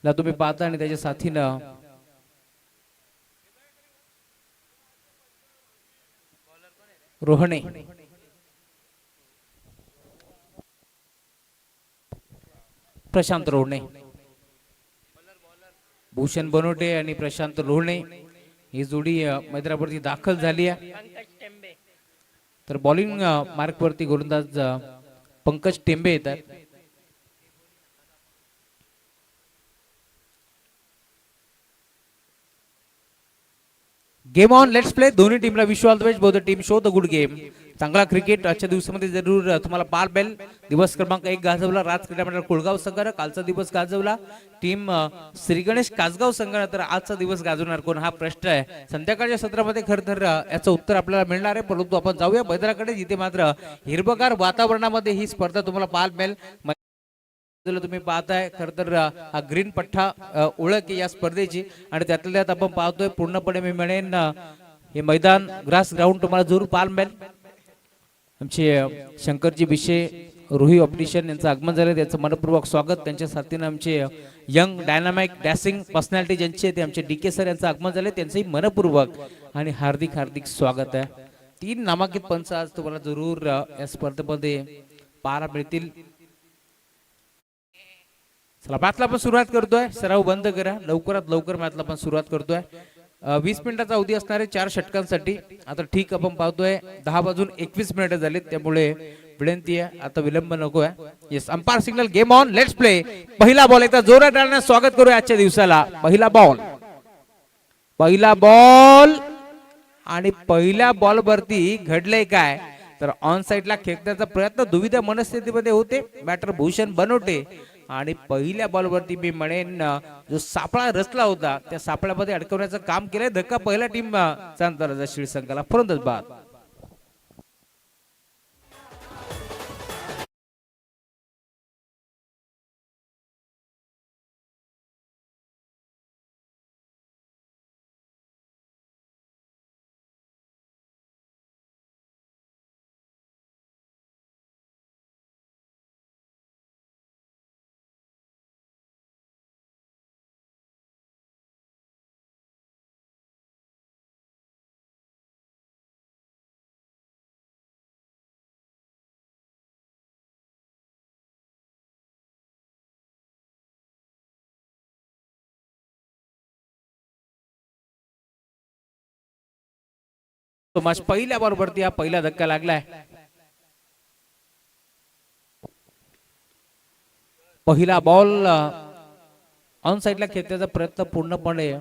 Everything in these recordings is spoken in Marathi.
ला तुम्ही पाहता आणि त्याच्या साथीनं रोहणे प्रशांत रोहणे, भूषण बनोटे आणि प्रशांत रोहणे ही जोडी मैदानावरती दाखल झाली आहे. तर बॉलिंग मार्कवरती गोलंदाज पंकज टेंबे येतात. Game on, let's play. दोन्ही टीमला wish all the best. Both the team show the good game. चांगला क्रिकेट आजच्या दिवसामध्ये जरूर तुम्हाला पार बेल. दिवस क्रमांक 1 गाजवला राज क्रीडा मंडळ कोळगाव संघानं. कालचा दिवस गाजवला टीम श्री गणेश कासगाव संघानं. तर आजचा दिवस गाजवणार कोण हा प्रश्न आहे. संध्याकाळच्या सत्रामध्ये खरं तर याचं उत्तर आपल्याला मिळणार आहे. परंतु आपण जाऊया मैदानाकडे जिथे मात्र हिरवगार वातावरणामध्ये ही स्पर्धा तुम्हाला पाहायला मिळेल. तुम्ही पाहताय खर तर हा ग्रीन पठ्ठा ओळख या स्पर्धेची आणि त्यातल्या त्यात आपण पाहतोय पूर्णपणे मी म्हणेन हे मैदान ग्रास ग्राउंड तुम्हाला जरूर पाहायला मिळेल. आमचे शंकरजी विषे रोही ऑप्टिशियन यांचं आगमन झालं, त्याचं मनपूर्वक स्वागत. त्यांच्या साथीनं आमचे यंग डायनामिक डॅसिंग पर्सनॅलिटी ज्यांचे ते आमचे DK सर यांचं आगमन झाले, त्यांचंही मनपूर्वक आणि हार्दिक हार्दिक स्वागत आहे. 3 नामांकित पंच आज तुम्हाला जरूर या स्पर्धेमध्ये पाहायला मिळतील. चला मॅचला आपण सुरुवात करतोय. सराव बंद करा, लवकरात लवकर मॅचला आपण सुरुवात करतोय. 20 मिनिटाचा अवधी असणारे 4 षटकांसाठी. आता ठीक आपण पाहतोय 10 वाजून 21 मिनिटं झालीत, त्यामुळे विनंती आहे आता विलंब नको आहे. Yes, umpire signal. Game on, let's play. पहिला बॉल एकदा जोरात टाळ्यांनी स्वागत करूया आजच्या दिवसाला. पहिला बॉल आणि पहिल्या बॉल वरती घडलंय काय तर ऑन साइडला खेळण्याचा प्रयत्न दुविधा मनस्थितीमध्ये होते बॅटर भूषण बनोटे आणि पहिल्या बॉलवरती मी म्हणेन जो सापळा रचला होता त्या सापळ्यामध्ये अडकवण्याचं काम केलंय. धक्का पहिला टीम चांदराजा शिळसंघाला. फलंदाज बाद. पहिल्या बॉलवरती हा पहिला धक्का लागलाय. पहिला बॉल ऑन साइडला खेळण्याचा प्रयत्न पूर्णपणे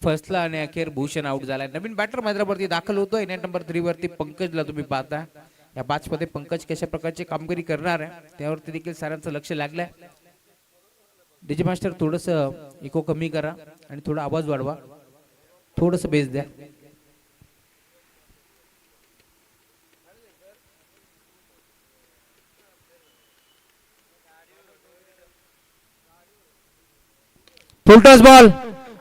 फसला आणि अखेर भूषण आउट झालाय. नवीन बॅटर मैदानावरती दाखल होतोय. नेट नंबर 3 वरती पंकजला तुम्ही पाहता. या मॅच मध्ये पंकज कशा प्रकारची कामगिरी करणार आहे त्यावरती देखील साऱ्यांचं लक्ष लागलंय. डीजे मास्टर थोडस इको कमी करा आणि थोडा आवाज वाढवा, थोडस बेस द्या. फुलटॉस बॉल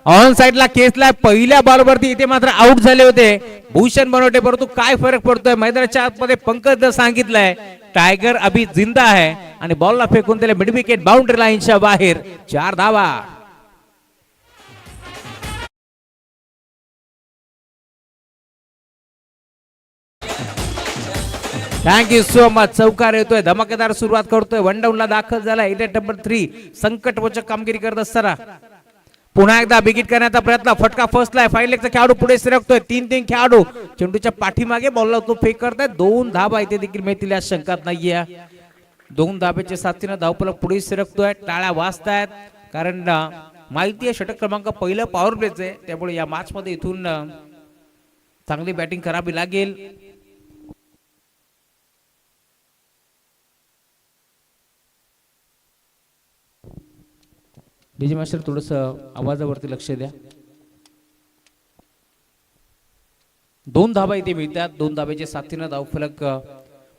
ऑन साइडला केसला. पहिल्या बॉलवरती इथे मात्र आउट झाले होते भूषण बनोटे. परंतु काय फरक पडतोय मैदानाच्या आतमध्ये पंकज सांगितलंय टायगर अभी जिंदा है आणि बॉलला फेकून त्याला मिड विकेट बाउंड्री लाईनच्या बाहेर. 4 धावा. Thank you so much. चौकार येतोय, धमाकेदार सुरुवात करतोय. 1 डाऊनला दाखल झाला. इनिंग नंबर 3 संकटमोचक कामगिरी करत असताना पुन्हा एकदा बिगिट करण्याचा प्रयत्न. फटका फसलाय. फाईन लेगचा खेळाडू पुढे सरकतोय. 3 खेळाडू चेंडूच्या पाठीमागे बॉलला तो फेक करताय. 2 धाबा इथे देखील मिळतील या शंकात नाहीये. 2 धाब्याच्या साथीनं धावफलक पुढे सरकतोय. टाळ्या वाजतायत कारण माहिती आहे षटक क्रमांक पहिलं पॉवर प्लेच आहे, त्यामुळे या मॅच मध्ये इथून चांगली बॅटिंग करावी लागेल. डीजे मास्टर थोडस आवाजावरती लक्ष द्या. 2 धाबा इथे मिळतात. 2 धाब्याच्या साथीनं धावफलक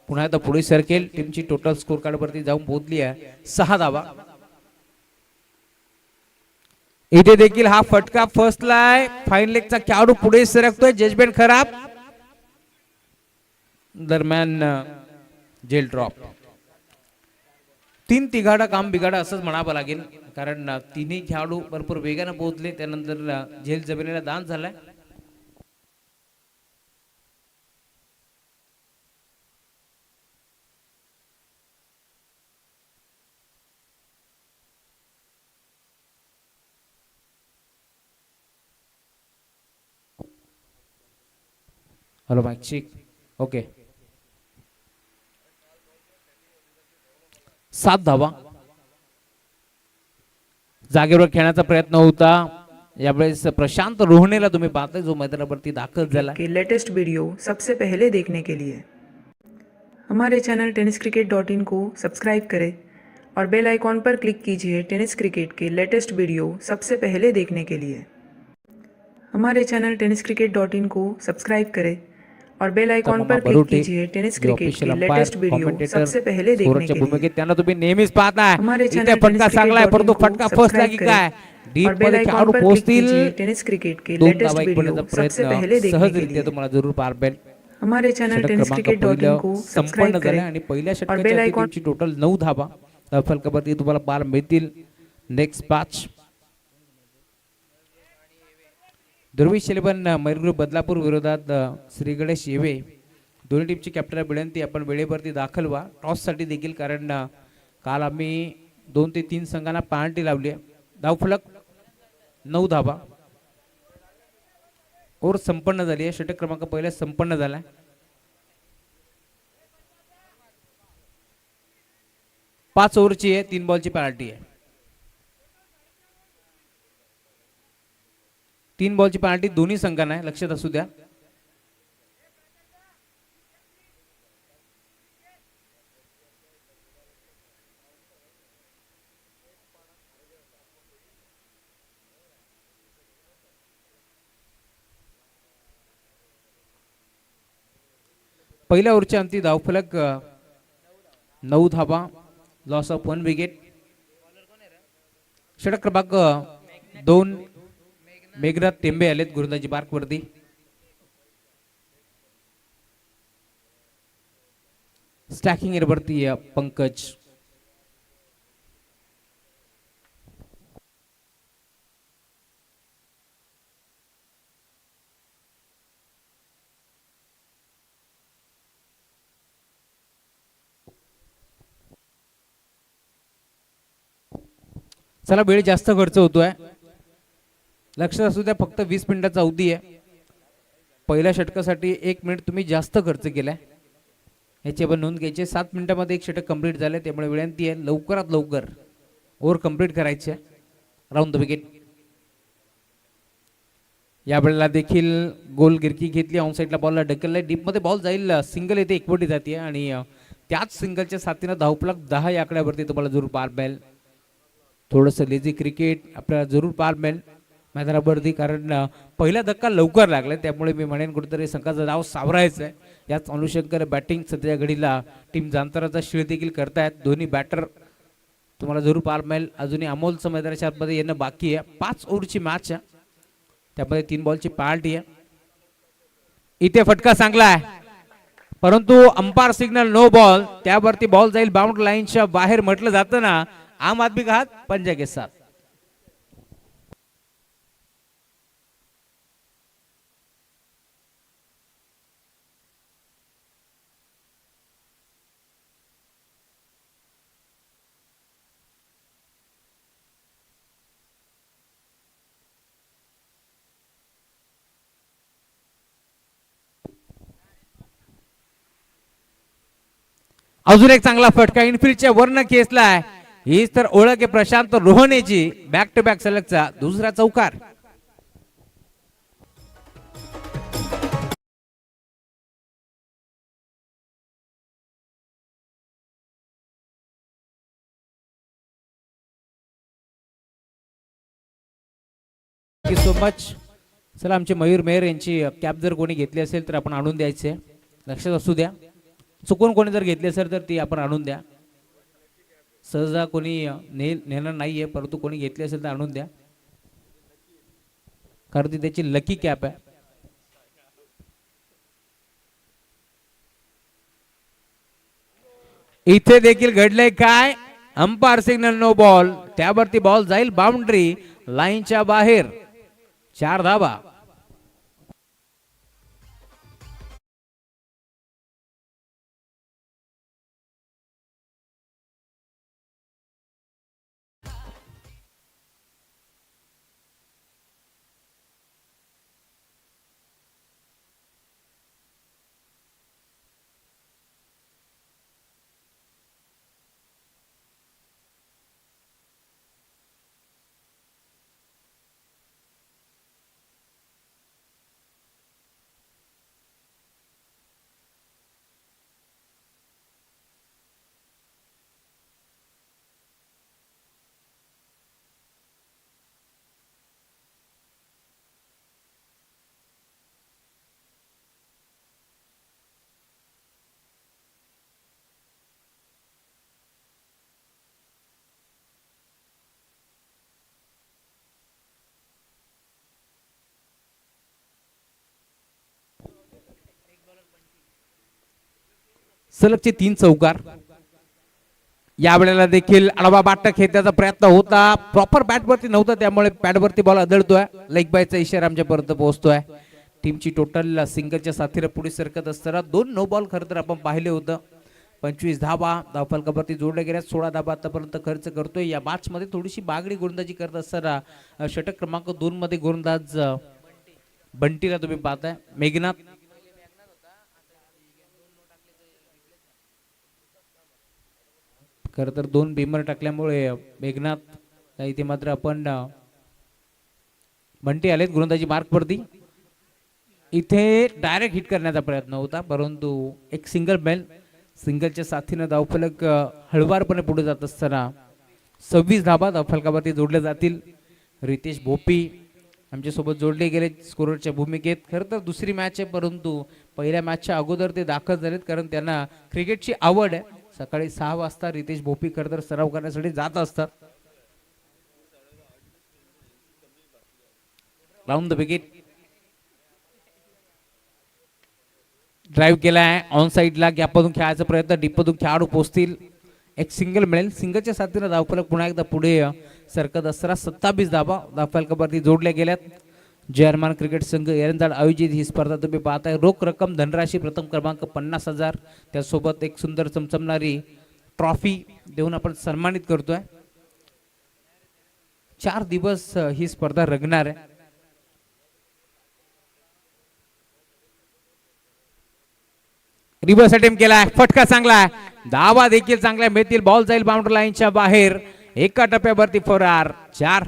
पुन्हा एकदा पुढे सरकेल. टीमची टोटल स्कोर कार्ड वरती जाऊन पोहोचली आहे 6 धाबा. इथे देखील हा फटका फसलाय. फाईन लेगचा खेळाडू पुढे सरकतोय. जजमेंट खराब. दरम्यान जेल ड्रॉप. तीन तिघाडा काम बिघाडा असंच म्हणावं लागेल, कारण तिन्ही खेळाडू भरपूर वेगाने पोहोचले. त्यानंतर झेल जमिनीला दान झालाय. Hello mic check. ओके, 7 धावा. जागेवर खेळण्याचा प्रयत्न होता यावेळेस. प्रशांत रोहणेला तुम्ही पाहताय जो मैदानावरती दाखल झाला. के लेटेस्ट वीडियो सबसे पहले देखने के लिए हमारे चैनल tenniscricket.in को सब्सक्राइब करें और बेल आइकॉन पर क्लिक कीजिए टेनिस क्रिकेट के लेटेस्ट वीडियो सबसे पहले देखने के लिए. हमारे चैनल tenniscricket.in को सब्सक्राइब करें और बेल आइकॉन पर क्लिक कीजिए टेनिस क्रिकेट के लेटेस्ट वीडियो सबसे पहले देखने के लिए. त्यांना तुम्ही नेहमीच पाहताय. हमारे इथे चॅनल फटका चांगला आहे, परंतु फटका फसला की काय? डीप मध्ये खेळाडू पोहोचतील. टेनिस क्रिकेट के दोन लेटेस्ट धावा वीडियो इकडचा सबसे प्रयत्न पहले देखने के सहजरित्या लिए. तुम्हाला जरूर पार पडेल. हमारे चैनल tenniscricket.in को संपन्न सब्सक्राइब झाले करें आणि पहिल्या और बेल षटकाच्या आइकॉन टीमची टोटल 9 धावा फलकावरती तुम्हाला पार मिळतील. नेक्स्ट 5 दुर्विश 11 मयूरग्रुप बदलापूर विरोधात श्री गणेश येवे. दोन्ही टीमची कॅप्टन विनंती आपण वेळेवरती दाखल व्हा टॉससाठी देखील, कारण काल आम्ही 2 ते 3 संघांना पेनल्टी लावली आहे. धावफलक 9 धावा. ओव्हर संपन्न झाली आहे. षटक क्रमांक पहिला संपन्न झाला. 5 ओव्हरची आहे, 3 बॉलची पेनल्टी आहे. 3 बॉलची पेनल्टी दोन्ही संघांना आहे, लक्षात असू द्या. पहिल्या ओव्हरच्या अंती धावफलक 9 धावा. Loss of 1 wicket. षटक क्रमांक 2 मेघनाथ टेंबे आलेत गोलंदाजी मार्कवरती. स्टॅकिंग एरवरती पंकज. चला, वेळ जास्त खर्च होतोय, लक्षात असू द्या. फक्त 20 मिनिटाचा अवधी आहे. पहिल्या षटकासाठी 1 मिनिट तुम्ही जास्त खर्च केलाय, याची आपण नोंद घ्यायची. 7 मिनिटांमध्ये एक षटक कंप्लीट झाले, त्यामुळे विनंती आहे लवकरात लवकर ओव्हर कंप्लीट करायचे. Round the wicket. यावेळेला देखील गोल गिरकी घेतली. ऑन साईडला बॉलला ढकललाय. डीपमध्ये बॉल जाईल, सिंगल येते, एकवटी जाते आणि त्याच सिंगलच्या साथीनं धावफलक 10 या आकड्यावरती तुम्हाला जरूर पार मिळेल. थोडंसं लेझी क्रिकेट आपल्याला जरूर पार मिळेल मैदानावरती, कारण पहिला धक्का लवकर लागला, त्यामुळे मी म्हणेन कुठेतरी संघाचा डाव सावरायचा आहे. याच अनुषंगाने बॅटिंग सध्या घडीला टीम जांतराचा शिळ देखील करतायत. दोन्ही बॅटर तुम्हाला जरूर पार मिळेल. अजूनही अमोलचं मैदानाच्या आतमध्ये येणं बाकी आहे. 5 ओव्हरची मॅच आहे, त्यामध्ये 3 बॉलची पेनल्टी आहे. इथे फटका चांगला आहे, परंतु अंपायर सिग्नल नो बॉल. त्यावरती बॉल जाईल बाउंड्री लाईनच्या बाहेर. म्हटलं जातं ना, आम आदमी का हाथ पंजा के साथ. अजून एक चांगला फटका इनफिल्डच्या वरनं खेचलाय. हीच तर ओळख आहे प्रशांत रोहनेची. बॅक टू बॅक सलगचा दुसरा चौकार. Thank you so much. चला, आमचे मयूर मेहर यांची कॅप जर कोणी घेतली असेल तर आपण आणून द्यायचे, लक्षात असू द्या. चुकून कोणी जर घेतली असेल तर ती आपण आणून द्या. सहजा कोणी नेणार नाहीये, परंतु कोणी घेतली असेल तर आणून द्या, कारण ती त्याची लकी कॅप आहे. इथे देखील घडलंय काय? अंपायर सिग्नल नो बॉल, त्यावरती बॉल जाईल बाउंड्री लाईनच्या बाहेर. 4 धावा. सलगचे 3 चौकार. यावेळेला देखील आडवा बाटा खेळण्याचा प्रयत्न होता, प्रॉपर बॅट वरती नव्हता, त्यामुळे पॅड वरती बॉल आदळतोय. लेग बायचा इशारा आमच्यापर्यंत पोहोचतोय. टीमची टोटल सिंगलच्या साथीला पुढे सरकत असताना 2 नो बॉल खरं तर आपण पाहिले होतं. 25 धावा धावफलकावरती जोडल्या गेल्या. 16 धावा आतापर्यंत खर्च करतोय. या मॅच मध्ये थोडीशी बागडी गोलंदाजी करत असताना षटक क्रमांक 2 मध्ये गोलंदाज बंटीला तुम्ही पाहताय. मेघनाथ खरं तर 2 बीमर टाकल्यामुळे मेघनाथ इथे मात्र आपण बंटी आलेत गोलंदाजी मार्क वरती. इथे डायरेक्ट हिट करण्याचा प्रयत्न होता, परंतु एक सिंगल बेल. सिंगलच्या साथीनं धावफलक हळवारपणे पुढे जात असताना 26 धावा धावफलकावरती जोडल्या जातील. रितेश भोपी आमच्यासोबत जोडले गेले स्कोररच्या भूमिकेत. खरं तर दुसरी मॅच आहे, परंतु पहिल्या मॅचच्या अगोदर ते दाखल झालेत, कारण त्यांना क्रिकेटची आवड आहे. सकाळी 6 वाजता रितेश भोपी खरं तर सराव करण्यासाठी जात असतात. राऊंड द विकेट ड्राईव्ह केलाय ऑन साईडला. गॅपमधून खेळायचा प्रयत्न, डीपमधून खेळाडू पोहोचतील. एक सिंगल मिळेल. सिंगलच्या साथीनं धावफलक पुन्हा एकदा पुढे सरकत असताना 27 धावा धावफलकावरती जोडल्या गेल्यात. जर्मन क्रिकेट संघ एरंदाड आयोजित ही स्पर्धा तुम्ही पाहताय. रोख रक्कम धनराशी प्रथम क्रमांक 50,000, त्यासोबत एक सुंदर चमचमणारी ट्रॉफी देऊन आपण सन्मानित करतोय. 4 दिवस ही स्पर्धा रंगणार आहे. रिव्हर्स अटेम्प्ट केलाय, फटका चांगला, धावा देखील चांगल्या मिळतील. बॉल जाईल बाउंड्री लाईनच्या बाहेर. एका टप्प्यावरती 4 4.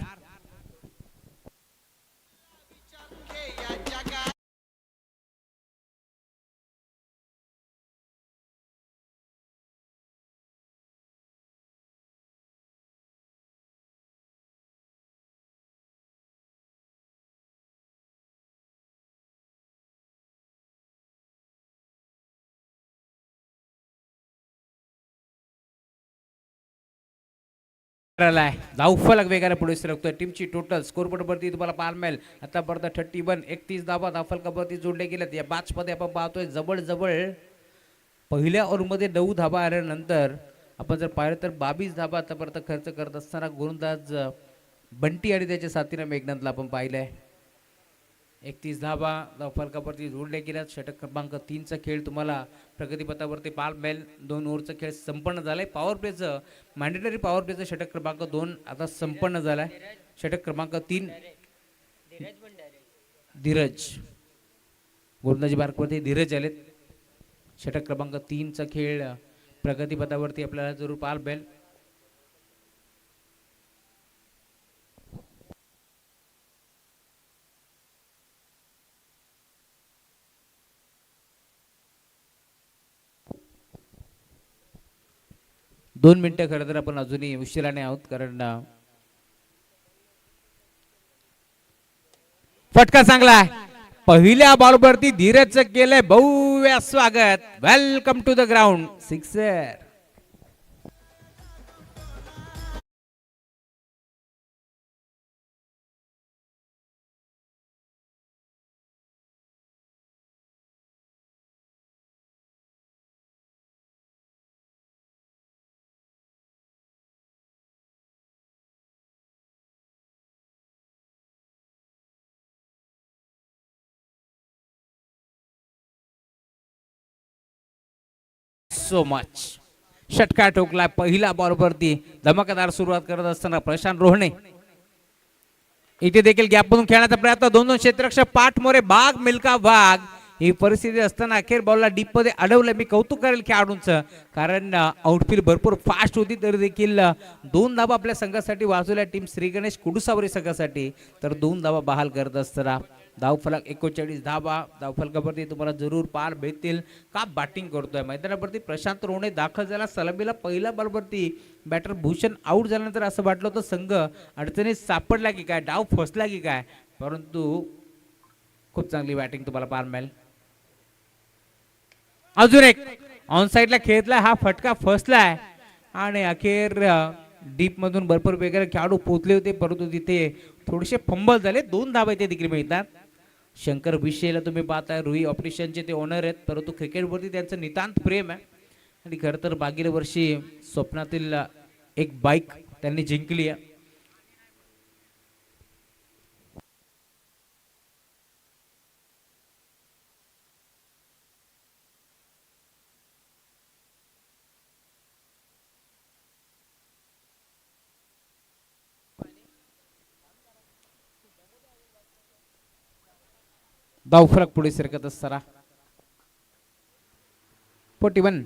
धावफलक वेगाने पुढे सरकतोय. टीमची टोटल स्कोरबोर्ड वरती तुम्हाला पाहायला मिळेल आतापर्यंत 31 धावा धावफलकावरती जोडले गेलेत. या मॅच मध्ये आपण पाहतोय जवळ जवळ पहिल्या ओव्हरमध्ये 9 धावा आल्यानंतर आपण जर पाहिलं तर 22 धावा आतापर्यंत खर्च करत असताना गोलंदाज बंटी आणि त्याच्या साथीनं मेघनाथला आपण पाहिलंय. 31 धावा धावफलकावरती जोडले गेल्यात. षटक क्रमांक 3 चा खेळ तुम्हाला प्रगतीपथावरती पाहायला मिळेल. 2 ओव्हरचा खेळ संपन्न झालाय. पॉवर प्लेचं मॅन्डेटरी पॉवर प्लेचं षटक क्रमांक 2 आता संपन्न झालाय. षटक क्रमांक 3 धीरज गोलंदाजी मार्कवरती धीरज आलेत. षटक क्रमांक 3 चा खेळ प्रगतीपथावरती आपल्याला जरूर पाहायला मिळेल. दोन मिनिटं खरं तर आपण अजूनही उशिराने आहोत, कारण फटका चांगला आहे. पहिल्या बॉलवरती धीरजचं केलंय भव्य स्वागत. Welcome to the ground. Sixer. So much. षटकार ठोकला पहिला बॉलवरती. धमाकेदार सुरुवात करत असताना प्रशांत रोहणे. इथे देखील गॅप मधून खेळण्याचा प्रयत्न. दोन क्षेत्ररक्षक पाठमोरे बाग मिल्का वाघ. ही परिस्थिती असताना अखेर बॉलला डीप मध्ये अडवलं. मी कौतुक करेल खेळाडूंचं, कारण आउटफील्ड भरपूर फास्ट होती तरी देखील 2 धावा आपल्या संघासाठी वाचवल्या टीम श्री गणेश कुडुसावरी संघासाठी. तर 2 धावा बहाल करत असताना धावफलक 39 धावा. धावफलकावरती तुम्हाला जरूर पार भेटतील. का बॅटिंग करतोय मैदानावरती प्रशांत रोहणे दाखल झाला. सलामीला पहिल्या बॉलवरती बॅटर भूषण आऊट झाल्यानंतर असं वाटलं होतं संघ अडचणीत सापडला की काय, डाव फसला की काय, परंतु खूप चांगली बॅटिंग तुम्हाला पार मिळेल. अजून एक ऑन साइडला खेळतलाय. हा फटका फसलाय आणि अखेर डीप मधून भरपूर वेगळे खेळाडू पोहोचले होते, परंतु तिथे थोडेसे फंबल झाले. 2 धावा इथे देखील मिळतात. शंकर विषयला तुम्ही पाहताय रुई ऑपरेशनचे ते ओनर आहेत, परंतु क्रिकेटवरती त्यांचं नितांत प्रेम आहे. आणि खरं तर मागील वर्षी स्वप्नातील एक बाईक त्यांनी जिंकली आहे. धावफलक पुढे सरकत असताना 41.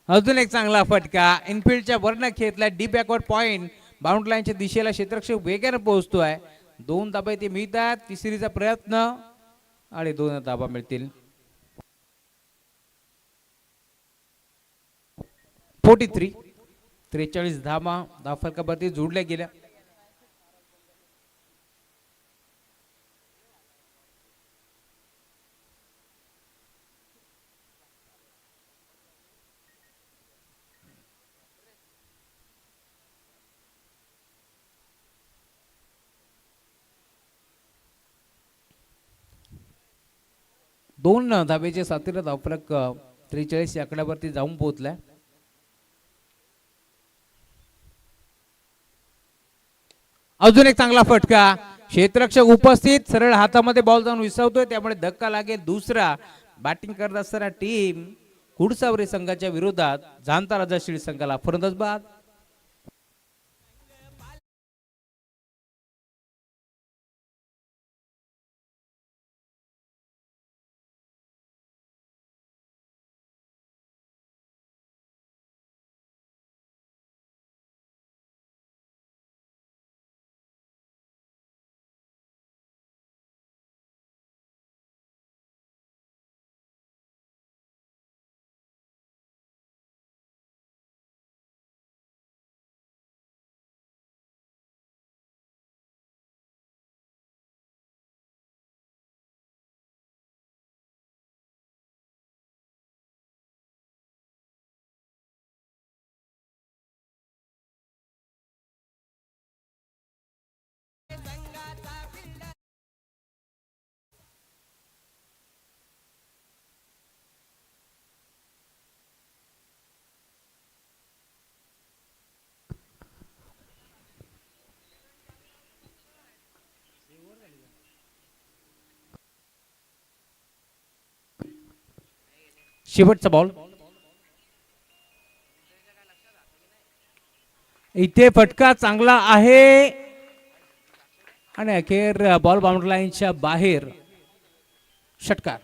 अजून एक चांगला फटका. इनफिल्डच्या वरनं खेळतला. डी बॅकवर्ड पॉइंट बाउंड्री लाईनच्या दिशेला क्षेत्ररक्षक वेगाने पोहोचतोय. 2 धाबा इथे मिळतात. तिसरीचा प्रयत्न आणि 2 धाबा मिळतील. 43. 43 धाबा धावफलकावरती जोडल्या गेल्या. दोन धावेचे साथीला धावफलक 43 या आकड्यावरती जाऊन पोहोचलाय. अजून एक चांगला फटका. क्षेत्ररक्षक उपस्थित, सरळ हातामध्ये बॉल जाऊन विसवतोय, त्यामुळे धक्का लागेल. दुसरा. बॅटिंग करत असताना टीम कुडसावरी संघाच्या विरोधात जाणता राजा शिळ संघाला फलंदाज बाद. शेवटचा बॉल. इथे फटका चांगला आहे आणि अखेर बॉल बाउंड्री लाईनच्या बाहेर. षटकार.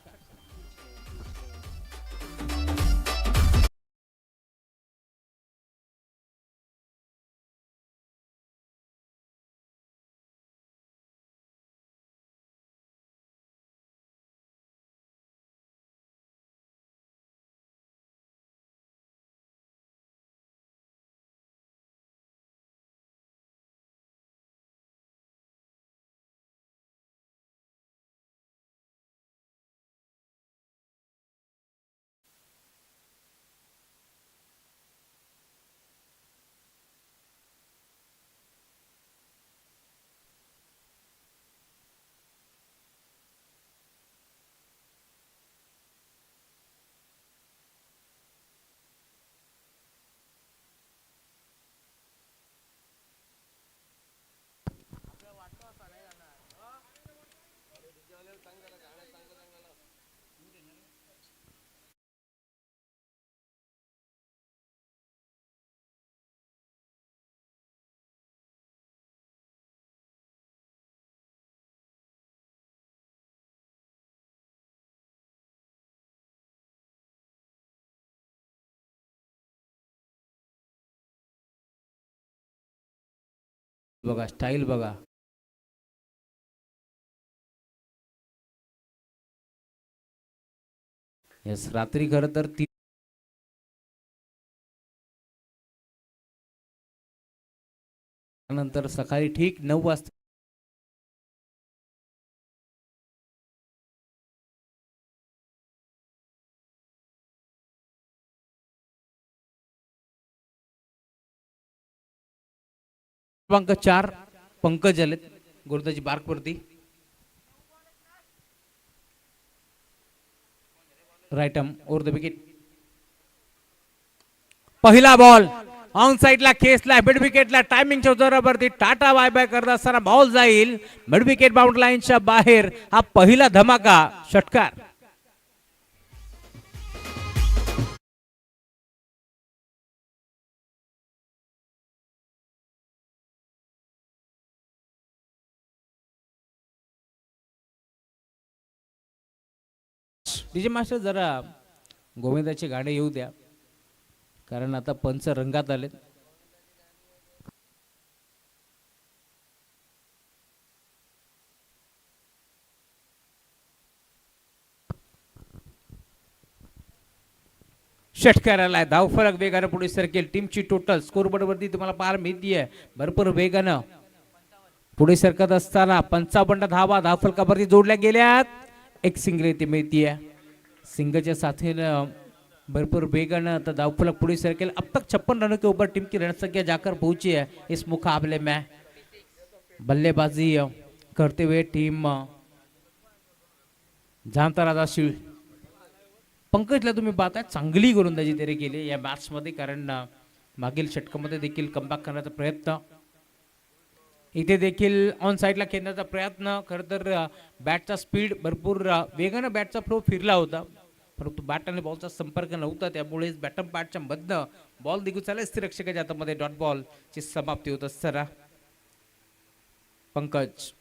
बघा स्टाईल बघा. यस रात्री खरं तर नंतर सकाळी ठीक 9 वाजता क्रमांक 4 पंकज आलेत गोलंदाजी बार्कवरती. Right arm over the wicket. पहिला बॉल ऑन साइडला खेचला मिड विकेटला टायमिंगच्या जोरावरती टाटा बाय बाय करत असताना बॉल जाईल मिड विकेट बाउंड्री लाईनच्या बाहेर. हा पहिला धमाका षटकार. डीजे मास्टर जरा गोविंदाचे गाणे येऊ द्या कारण आता पंच रंगात आलेत. षटकाराला धाव फरक वेगानं पुढे सरकेल. टीमची टोटल स्कोर बोर्डवरती तुम्हाला पाहायला मिळतीये भरपूर वेगानं पुढे सरकत असताना 55 धावा धाव फलकावरती जोडल्या गेल्यात. एक सिंगल इथे मिळतीये. सिंगलच्या साथीनं भरपूर वेगानं आता धाव फलक पुढे सरकेल. अब तक 56 रनों के ऊपर टीम की रन संख्या जाकर पहुंची है इस मुकाबले में. बल्लेबाजी करते हुए टीम जामतारा शिळ. पंकजला तुम्ही पाहताय चांगली गोलंदाजी तरी केली या मॅच मध्ये कारण मागील षटकामध्ये देखील कमबॅक करण्याचा प्रयत्न. इथे देखील ऑन साइडला खेळण्याचा प्रयत्न. खरं तर बॅटचा स्पीड भरपूर वेगानं बॅटचा फ्लो फिरला होता परंतु बॅट आणि बॉलचा संपर्क नव्हता त्यामुळेच बॅटम पॅडच्या मधनं बॉल दिगू चालला स्थिरक्षकाच्या हातामध्ये डॉट बॉल ची समाप्ती होत असताना पंकज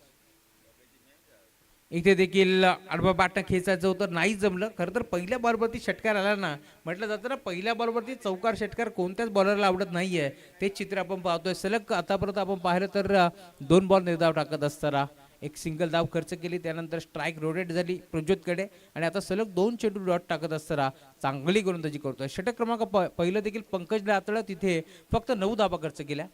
इथे देखील आडवा बॅटनं खेचायचं होतं नाही जमलं. खरं तर पहिल्या बॉलवरती षटकार आला ना म्हटलं जातं ना पहिल्या बॉलवरती चौकार षटकार कोणत्याच बॉलरला आवडत नाहीये तेच चित्र आपण पाहतोय. सलग आतापर्यंत आपण पाहिलं तर 2 बॉल निर्धाव टाकत असताना एक सिंगल धाव खर्च केली त्यानंतर स्ट्राईक रोटेट झाली प्रज्योतकडे आणि आता सलग 2 चेंडू डॉट टाकत असताना चांगली गोलंदाजी करतोय. षटक क्रमांक पहिलं देखील पंकजला हाताळलं तिथे फक्त 9 धावा खर्च केल्या.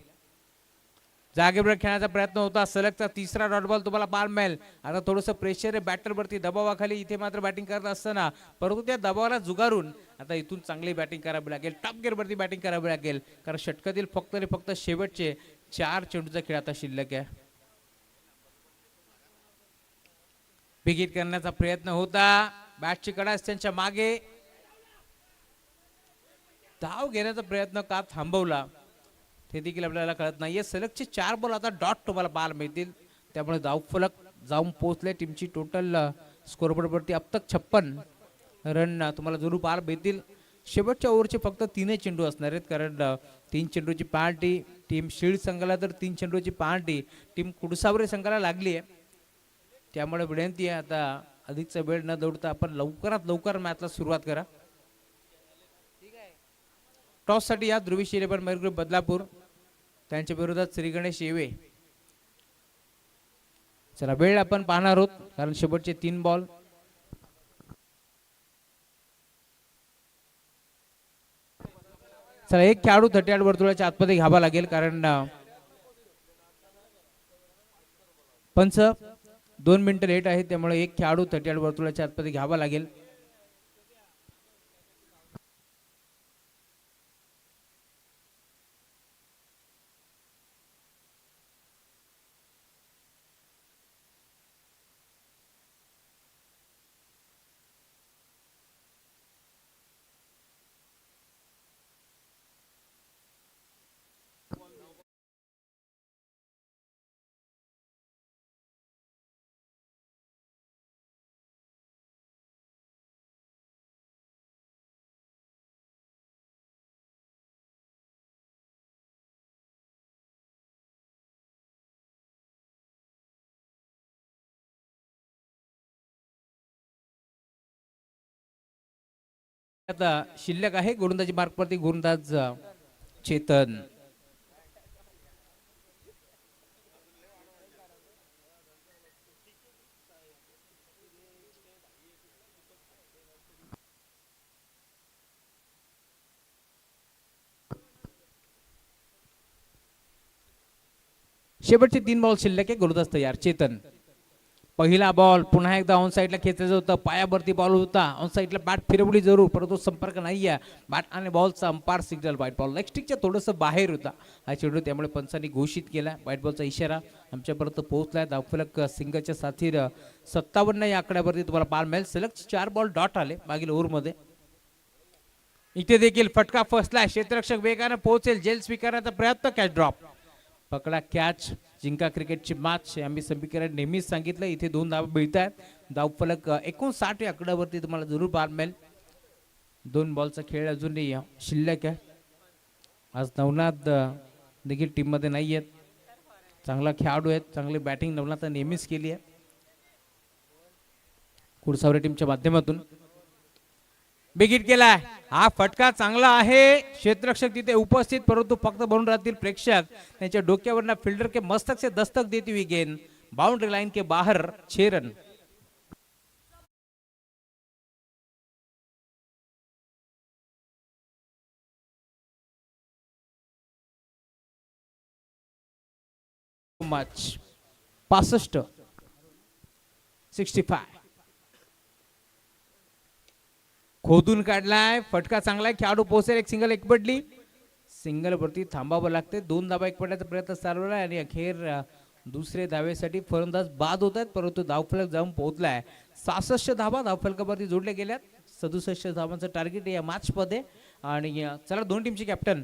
जागेवर खेळण्याचा प्रयत्न होता. सलगचा तिसरा डॉट बॉल तुम्हाला पाहायला मिळेल. आता थोडंसं प्रेशर आहे बॅटरवरती दबावाखाली इथे मात्र बॅटिंग करत असताना परंतु त्या दबावाला जुगारून आता इथून चांगली बॅटिंग करावी लागेल. टॉप गिअरवरती बॅटिंग करावी लागेल कारण षटकातील फक्त आणि फक्त शेवटचे 4 चेंडूचा खेळ आता शिल्लक आहे. विकेट करण्याचा प्रयत्न होता. बॅटची कडा त्यांच्या मागे धाव घेण्याचा प्रयत्न का थांबवला ते देखील आपल्याला कळत नाहीये. सलगचे 4 बॉल आता डॉट तुम्हाला पाहायला मिळतील त्यामुळे धाव फलक जाऊन पोहोचले. टीमची टोटल स्कोरबोर्डवरती अब तक 56 रन तुम्हाला जरूर पाहायला मिळतील. शेवटच्या ओव्हरचे फक्त 3 चेंडू असणार आहेत कारण 3 चेंडूची पार्टी टीम शिळ संघाला तर 3 चेंडूची पार्टी टीम कुडसावरे संघाला लागली आहे. त्यामुळे विनंती आहे आता अधिकचा वेळ न दौडता आपण लवकरात लवकर मॅचला सुरुवात करा. टॉस साठी या ध्रुवी 11 मयूर बदलापूर त्यांच्या विरोधात श्री गणेश येवे. चला वेळ आपण पाहणार आहोत कारण शेवटचे 3 बॉल. चला एक खेळाडू 38 वर्तुळाच्या आतमध्ये घ्यावा लागेल कारण पंच 2 मिनिटं लेट आहे त्यामुळे एक खेळाडू 38 वर्तुळाच्या आतमध्ये घ्यावा लागेल. आता शिल्लक आहे गोलंदाजी मार्कवरती गोलंदाज चेतन. शेवटचे 3 बॉल शिल्लक आहे. गोलंदाज तयार चेतन. पहिला बॉल पुन्हा एकदा ऑन साईडला खेचायचं होतं. पायावरती बॉल होता. ऑन साईडला बॅट फिरवली जरूर परंतु संपर्क नाही आहे. बॅट आणि बॉलचा umpire signal white ball leg स्टिकच्या थोडंसं बाहेर होता हा चेंडू, त्यामुळे पंचांनी घोषित केला. व्हाईट बॉलचा इशारा आमच्यापर्यंत पोहोचलाय. धावफलक सिंगच्या साथीर 57 या आकड्यावरती तुम्हाला पार मिळेल. सलग 4 बॉल डॉट आले मागील ओव्हरमध्ये. इथे देखील फटका फसलाय. क्षेत्ररक्षक वेगाने पोहोचेल. जेल स्वीकारण्याचा प्रयत्न. Catch drop. पकडा कॅच. जिंका क्रिकेटची मॅच आम्ही समीकरण नेहमीच सांगितलं. इथे 2 धावा मिळत आहेत. धावफलक 59 या आकड्यावरती तुम्हाला जरूर पार मिळेल. 2 बॉलचा खेळ अजूनही शिल्लक आहे. आज नवनाथ देखील टीममध्ये नाही आहेत. चांगला खेळाडू आहेत. चांगली बॅटिंग नवनाथ नेहमीच केली आहे कुडसावरे टीमच्या माध्यमातून. बिगिट केलाय. हा फटका चांगला आहे. क्षेत्ररक्षक तिथे उपस्थित परंतु फक्त बनून राहतील प्रेक्षक. त्यांच्या डोक्यावरना फिल्डर के मस्तक से दस्तक देती हुई गेंद बाउंड्री लाइन के बाहर 6 रन. मैच 65 खोदून काढलाय. फटका चांगला आहे. खेळाडू पोहोचेल. एक सिंगल एक पडली. सिंगल वरती थांबावं लागते. 2 धावा एक पडण्याचा प्रयत्न चालवला आणि अखेर दुसरे धावेसाठी फलंदाज बाद होत आहेत परंतु धावफलक जाऊन पोहोचलाय. 66 धावा धावफलकावरती जोडल्या गेल्यात. 67 धावांचं टार्गेट या मॅच मध्ये. आणि चला 2 टीमचे कॅप्टन.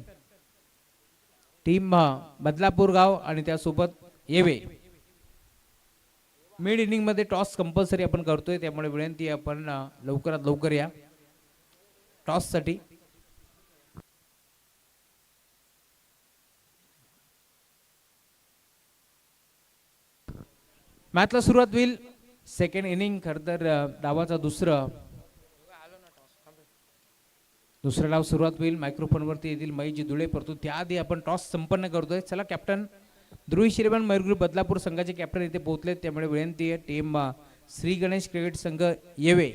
टीम बदलापूर गाव आणि त्यासोबत येवे. मिड इनिंग मध्ये टॉस कंपल्सरी आपण करतोय त्यामुळे विनंती आपण लवकरात लवकर या टॉस साठी. मॅचला सुरुवात होईल. Second inning. खरं तर डावाचा दुसरा डाव सुरुवात होईल. मायक्रोफोन वरती येतील महेशजी धुळे परंतु त्याआधी आपण टॉस संपन्न करतोय. चला कॅप्टन ध्रुवी शिरेबन मयूर ग्रुप बदलापूर संघाचे कॅप्टन इथे पोहोचले त्यामुळे विनंती आहे टीम श्री गणेश क्रिकेट संघ येवे.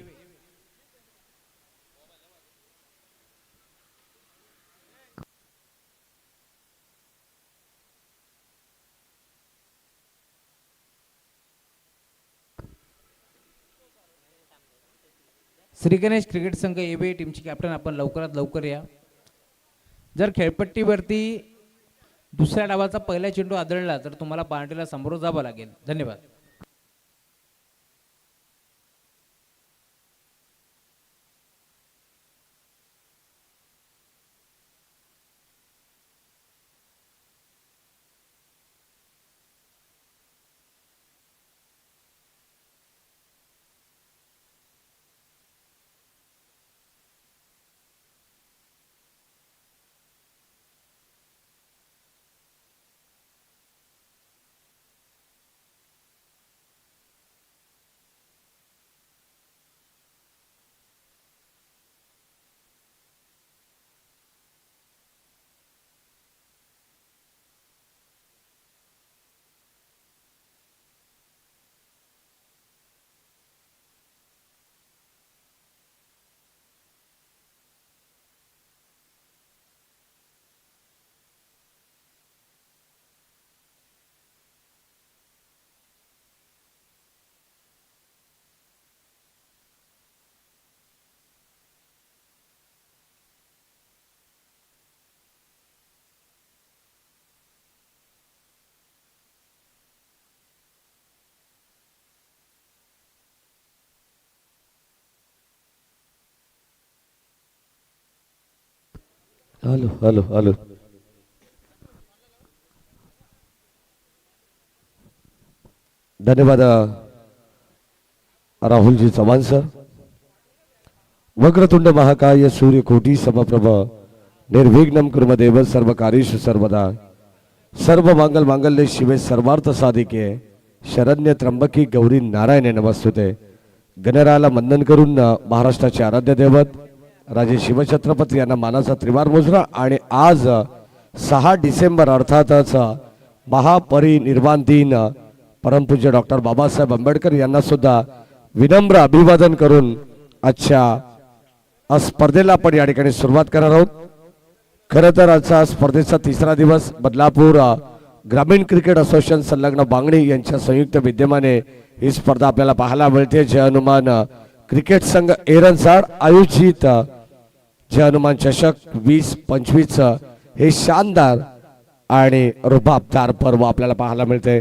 श्री गणेश क्रिकेट संघ येवे टीमचे कॅप्टन आपण लवकरात लवकर या. जर खेळपट्टीवरती दुसऱ्या डावाचा पहिला चेंडू आदळला तर तुम्हाला पार्टीला समोर जावं लागेल. धन्यवाद. Hello hello hello. धन्यवाद राहुलजी चव्हाण सर. वक्रतुंड महाकाय सूर्यकोटी समप्रभ निर्विघ्नं कुर्मदेव सर्व कार्येषु सर्वदा. सर्व मांगल मांगल्ये शिवे सर्वार्थ साधिके शरण्य त्र्यंबकी गौरी नारायणे नमस्तुते. गणरायाला वंदन करून महाराष्ट्राचे आराध्य दैवत राजे शिवछत्रपती यांना मानाचा त्रिवार मुजरा. आणि आज 6 डिसेंबर अर्थातच महापरिनिर्वाण दिन परमपूज्य डॉक्टर बाबासाहेब आंबेडकर यांना सुद्धा विनम्र अभिवादन करून आजच्या स्पर्धेला आपण या ठिकाणी सुरुवात करणार आहोत. खरं तर आजचा स्पर्धेचा 3रा दिवस बदलापूर ग्रामीण क्रिकेट असोसिएशन संलग्न बांगणी यांच्या संयुक्त विद्यमाने ही स्पर्धा आपल्याला पाहायला मिळते. जय हनुमान क्रिकेट संघ एरंजाड आयोजित जय हनुमान चषक 2025 हे शानदार आणि रुबाबदार पर्व आपल्याला पाहायला मिळते.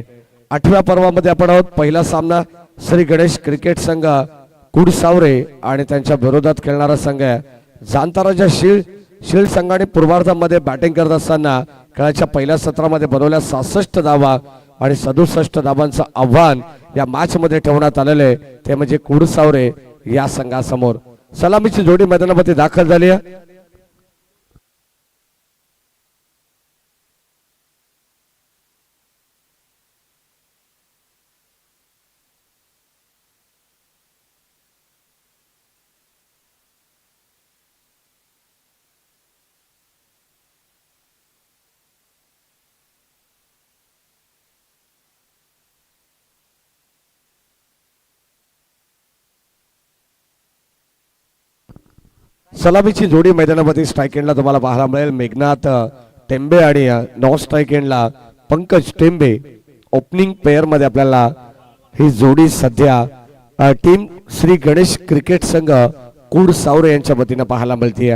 8व्या पर्वामध्ये आपण आहोत. पहिला सामना श्री गणेश क्रिकेट संघ कुडसावरे आणि त्यांच्या विरोधात खेळणारा संघ जांताराजा शीळ संघाने पूर्वार्धामध्ये बॅटिंग करत असताना खेळाच्या पहिल्या सत्रामध्ये बनवल्या 66 धावा आणि 67 धावांचं आव्हान या मॅच मध्ये ठेवण्यात आलेले ते म्हणजे कुडसावरे या संघासमोर. सलामीची जोडी मैदानामध्ये दाखल झाली आहे. सलामीची जोडी मैदानामध्ये स्ट्राईक एंडला तुम्हाला पाहायला मिळेल. मेघनाथ टेंबे आणि नॉन स्ट्राईक एंडला पंकज टेंबे. ओपनिंग पेअर मध्ये आपल्याला ही जोडी सध्या टीम श्री गणेश क्रिकेट संघ कुडसावरे यांच्या वतीने पाहायला मिळते.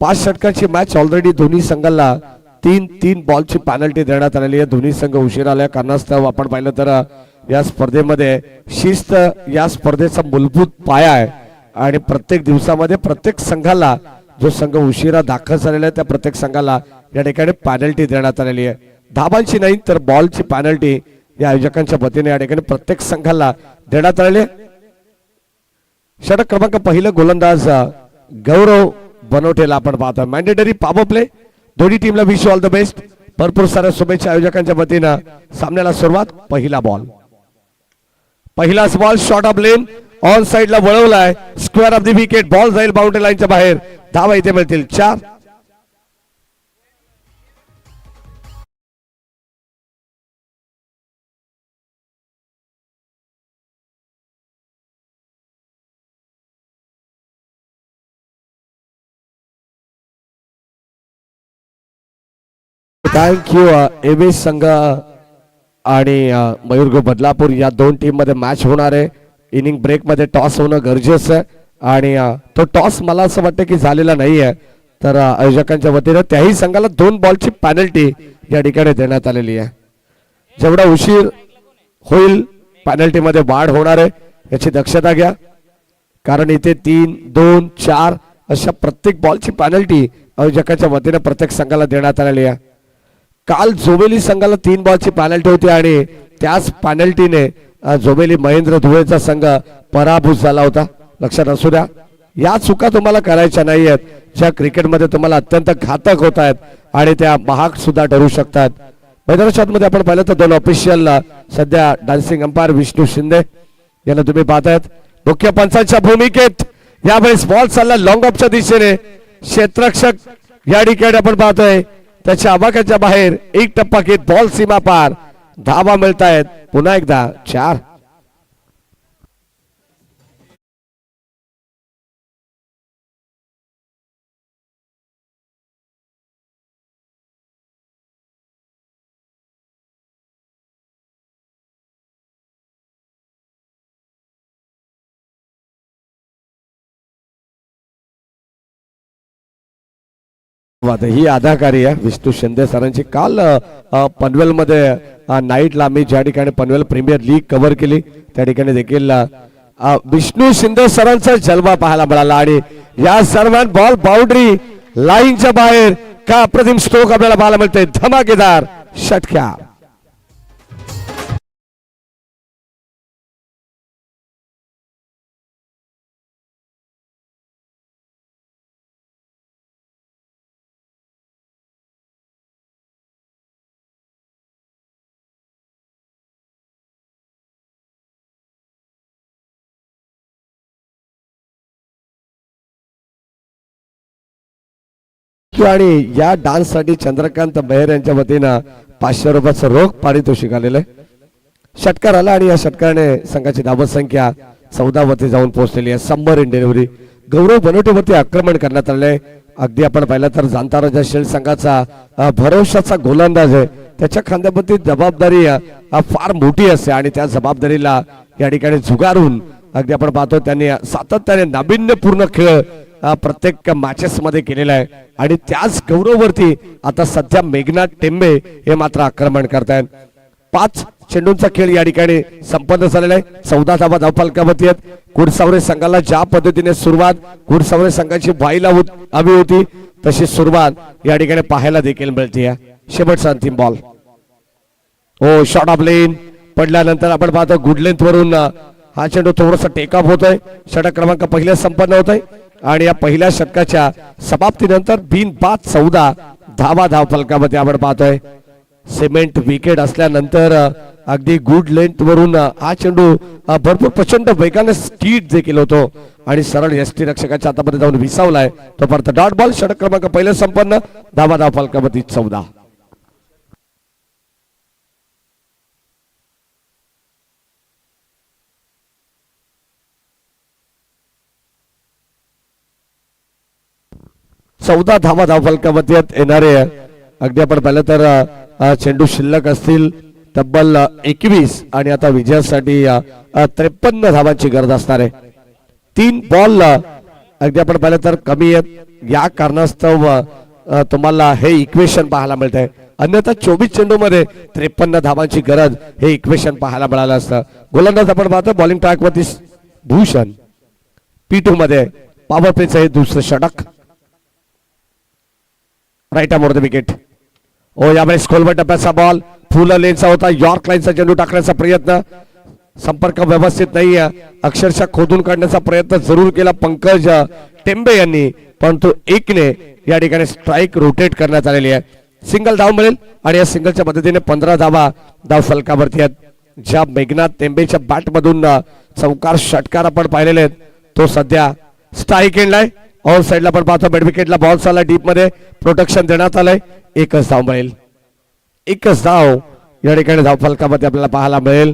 5 षटकांची मॅच ऑलरेडी दोन्ही संघाला 3-3 बॉलची पॅनल्टी देण्यात आलेली आहे. दोन्ही संघ उशीर आल्या कारणास्तव आपण पाहिलं तर या स्पर्धेमध्ये शिस्त या स्पर्धेचा मूलभूत पाया आहे आणि प्रत्येक दिवसामध्ये प्रत्येक संघाला जो संघ उशिरा दाखल झालेला आहे त्या प्रत्येक संघाला या ठिकाणी पॅनल्टी देण्यात आलेली आहे. धाबांची नाही तर बॉलची पॅनल्टी या आयोजकांच्या वतीने या ठिकाणी प्रत्येक संघाला देण्यात आलेली आहे. षटक क्रमांक पहिलं गोलंदाज गौरव बनवटेला आपण पाहतो. Mandatory power play. दोन्ही टीमला विश ऑल द बेस्ट. भरपूर साऱ्या शुभेच्छा आयोजकांच्या वतीनं. सामन्याला सुरुवात. पहिला बॉल. पहिलाच ball short of length on साइडला वळवलाय. Square off the wicket. Ball जाईल बाउंड्री लाईनच्या बाहेर. धावा इथे मिळतील 4. थँक्यू. एबीएस संघ आणि मयूर बदलापूर या दोन टीम मध्ये मॅच होणार आहे. इनिंग ब्रेक मध्ये टॉस होणं गरजेचं आहे आणि तो टॉस मला असं वाटतं की झालेला नाहीये. तर आयोजकांच्या वतीने त्याही संघाला 2 बॉलची पॅनल्टी या ठिकाणी देण्यात आलेली आहे. जेवढा उशीर होईल पॅनल्टी मध्ये वाढ होणार आहे याची दक्षता घ्या, कारण इथे 3, 2, 4 अशा प्रत्येक बॉलची पॅनल्टी आयोजकांच्या वतीने प्रत्येक संघाला देण्यात आलेली आहे. काल जोबेली संघाला 3 बॉलची पॅनल्टी होती आणि त्याच पॅनल्टीने जोबेली महेंद्र धुळेचा संघ पराभूत झाला होता. लक्षात असू द्या, या चुका तुम्हाला करायच्या नाहीयेत ज्या क्रिकेटमध्ये तुम्हाला अत्यंत घातक होत आहेत आणि त्या महाग सुद्धा ठरू शकतात. मैदानाच्या आतमध्ये आपण पाहिलं तर 2 ऑफिशियल सध्या डान्सिंग अंपायर विष्णू शिंदे यांना तुम्ही पाहतायत. मुख्य पंचांच्या भूमिकेत यावेळेस बॉल चालला लॉंग ऑफच्या दिशेने. क्षेत्ररक्षक या ठिकाणी आपण पाहतोय त्याच्या आवाक्याच्या बाहेर. एक टप्पा घेत बॉल सीमा पार. धावा मिळतायत पुन्हा एकदा 4. ही अदाकारी आहे विष्णू शिंदे सरांची. काल पनवेल मध्ये नाईटला आम्ही ज्या ठिकाणी पनवेल प्रीमियर लीग कव्हर केली त्या ठिकाणी देखील विष्णू शिंदे सरांचा जलवा पाहायला मिळाला आणि या सर्वात बॉल बाउंड्री लाईनच्या बाहेर. का अप्रतिम स्ट्रोक आपल्याला पाहायला मिळते. धमाकेदार षटकार. आणि या डान्स साठी चंद्रकांत मेहर यांच्या वतीनं 500 रुपयाचं रोख पारितोषिक आलेलं आहे. षटकार आला आणि या षटकाराने संघाची धावत संख्या 14 वरती जाऊन पोहोचलेली आहे. Summer in delivery. गौरव बनवटेवरती आक्रमण करण्यात आलंय. अगदी आपण पाहिलं तर जांताराजा शीळ संघाचा भरवशाचा गोलंदाज आहे त्याच्या खांद्यावरती जबाबदारी फार मोठी असते आणि त्या जबाबदारीला या ठिकाणी झुगारून अगदी आपण पाहतो त्यांनी सातत्याने नाविन्यपूर्ण खेळ प्रत्येक मॅचेस मध्ये केलेला आहे आणि त्याच गौरववरती आता सध्या मेघनाथ टेंबे हे मात्र आक्रमण करतायत. 5 चेंडूंचा खेळ या ठिकाणी संपन्न झालेला आहे. 14 धावा धावफलकावरती आहेत. कुडसावरे संघाला ज्या पद्धतीने सुरुवात कुडसावरे संघाची व्हायला हवी होती तशी सुरुवात या ठिकाणी पाहायला देखील मिळते. शेवटचा अंतिम बॉल. ओ शॉट ऑफ लेन पडल्यानंतर आपण पाहतो गुड लेंथ वरून हा चेंडू थोडासा टेक ऑफ होतोय. षटक क्रमांक पहिल्या संपन्न होत आहे आणि या पहिल्या षटकाच्या समाप्तीनंतर बिनबाद 14 धावा धावफलकामध्ये आपण पाहतोय. सिमेंट विकेट असल्यानंतर अगदी गुड लेंथ वरून हा चेंडू भरपूर प्रचंड वेगाने स्पीड देखील होतो आणि सरळ एसटी रक्षकाच्या हातामध्ये जाऊन विसावलाय. तो परत डॉट बॉल. षटक क्रमांक पहिल्या संपन्न. धावा धावफलकामध्ये 14. धावा धावफलकामध्ये येणारे अगदी आपण पाहिलं तर चेंडू शिल्लक असतील तब्बल 21 आणि आता विजयासाठी 53 धावांची गरज असणार आहे. 3 बॉल अगदी आपण पाहिलं तर कमी आहेत. या कारणास्तव तुम्हाला हे इक्वेशन पाहायला मिळत आहे. अन्यथा 24 चेंडू मध्ये 53 धावांची गरज हे इक्वेशन पाहायला मिळालं असतं. गोलंदाज आपण पाहतो बॉलिंग ट्रॅक वरती भूषण. P2 मध्ये पॉवर प्लेचं हे दुसरं षटक. Right arm the wicket. ओ यावेळेस खोलवर टप्प्याचा बॉल फुल लेनचा होता. यॉर्क लाईनचा चेंडू टाकण्याचा प्रयत्न. संपर्क व्यवस्थित नाही. अक्षरशः खोदून काढण्याचा प्रयत्न जरूर केला पंकज टेंबे यांनी परंतु एकने या ठिकाणी स्ट्राईक रोटेट करण्यात आलेली आहे. सिंगल धाव मिळेल आणि या सिंगलच्या मदतीने 15 धावा धाव फलकावरती आहेत. ज्या मेघनाथ टेंबेच्या बॅट मधून चौकार षटकार आपण पाहिलेले आहेत तो सध्या स्ट्राईक एंडलाय. ऑन साइडला पण पाहतो मिड विकेटला बॉल चालला डीप मध्ये प्रोटेक्शन देण्यात आलंय. एकच धाव मिळेल. एकच धाव या ठिकाणी धाव फलकामध्ये आपल्याला पाहायला मिळेल.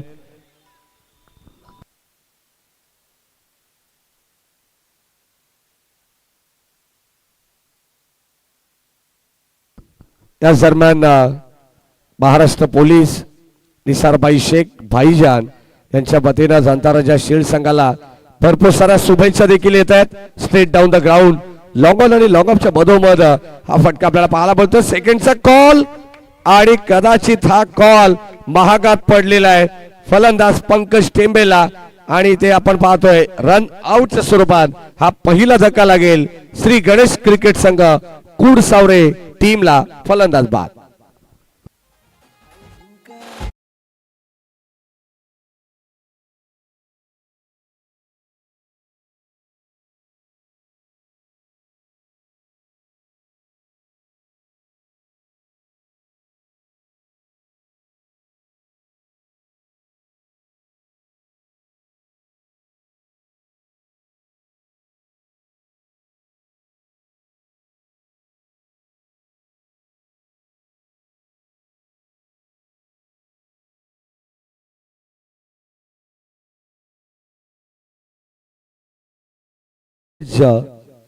त्याच दरम्यान महाराष्ट्र पोलीस निसारबाई शेख भाईजान यांच्या वतीनं जनता राजा शील्ड संघाला भरपूर साऱ्या शुभेच्छा देखील येत आहेत. Straight down the ground long on आणि लॉंग ऑफच्या मधोमध हा फटका आपल्याला पाहायला मिळतो. सेकंडचा कॉल आणि कदाचित हा कॉल महागात पडलेला आहे फलंदाज पंकज टेंबेला आणि ते आपण पाहतोय रन आउटच्या स्वरूपात हा पहिला धक्का लागेल श्री गणेश क्रिकेट संघ कुडसावरे टीमला. फलंदाज बाद.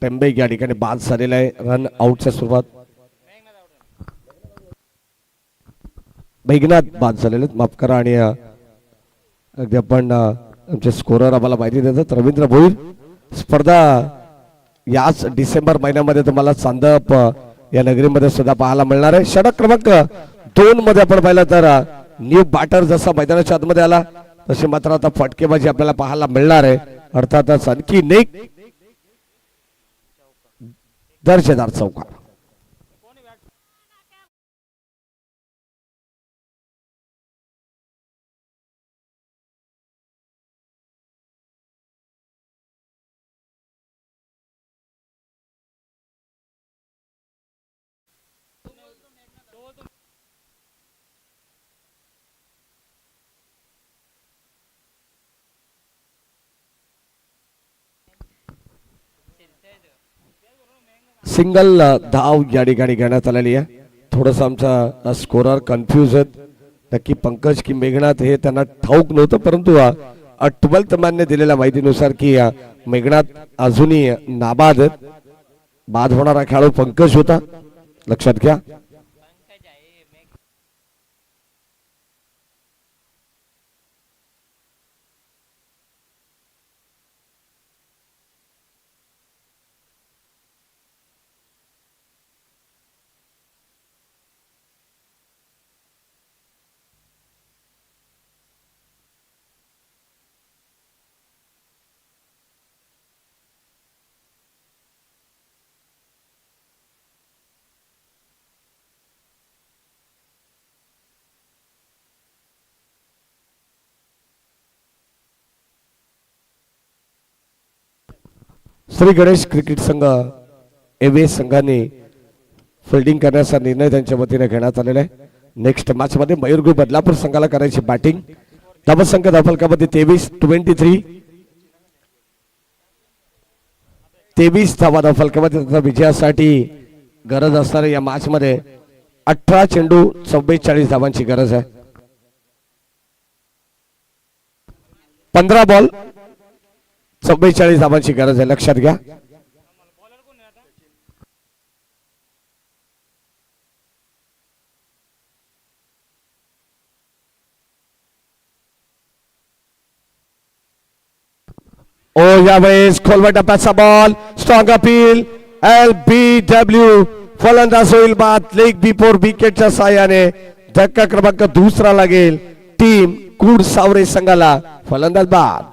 टेंबे या ठिकाणी बाद झालेला आहे रन आउटच्या स्वरूपात. मेघनाथ बाद झालेले माफ करा आणि अगदी आपण आमचे स्कोरर आम्हाला माहिती देतात रवींद्र भोईर. स्पर्धा याच डिसेंबर महिन्यामध्ये तुम्हाला चांदप या नगरीमध्ये सुद्धा पाहायला मिळणार आहे. षटक क्रमांक 2 मध्ये आपण पाहिलं तर न्यू बॅटर जसा मैदानाच्या आतमध्ये आला तशी मात्र आता फटकेबाजी आपल्याला पाहायला मिळणार आहे. अर्थातच आणखी एक दर्जेदार चौकार. सिंगल धाव या ठिकाणी घेण्यात आलेली आहे. थोडस आमचा स्कोरर कन्फ्यूज आहेत नक्की पंकज की मेघनाथ हे त्यांना ठाऊक नव्हतं परंतु 12th मॅनने दिलेल्या माहितीनुसार की मेघनाथ अजूनही नाबाद आहेत. बाद होणारा खेळाडू पंकज होता लक्षात घ्या. श्री गणेश क्रिकेट संघ एवे संघाने फिल्डिंग करण्याचा निर्णय त्यांच्या वतीने घेण्यात आलेला आहे. नेक्स्ट मॅच मध्ये मयूर ग्रुप बदलापूर संघाला करायची बॅटिंग. धावसंख्या धावफलकामध्ये 23 धावा धावफलकामध्ये विजयासाठी गरज असणाऱ्या या मॅच मध्ये 18 चेंडू 44 धावांची गरज आहे. 15 बॉल 44 धावांची गरज आहे, लक्षात घ्या. ओ यावेळेस खोलवर टप्प्याचा बॉल, स्ट्रॉंग अपील, LBW फलंदाज होईल बाद. लेग बिफोर विकेटच्या साहाय्याने धक्का क्रमांक दुसरा लागेल टीम कुड सावरे संघाला. फलंदाज बाद.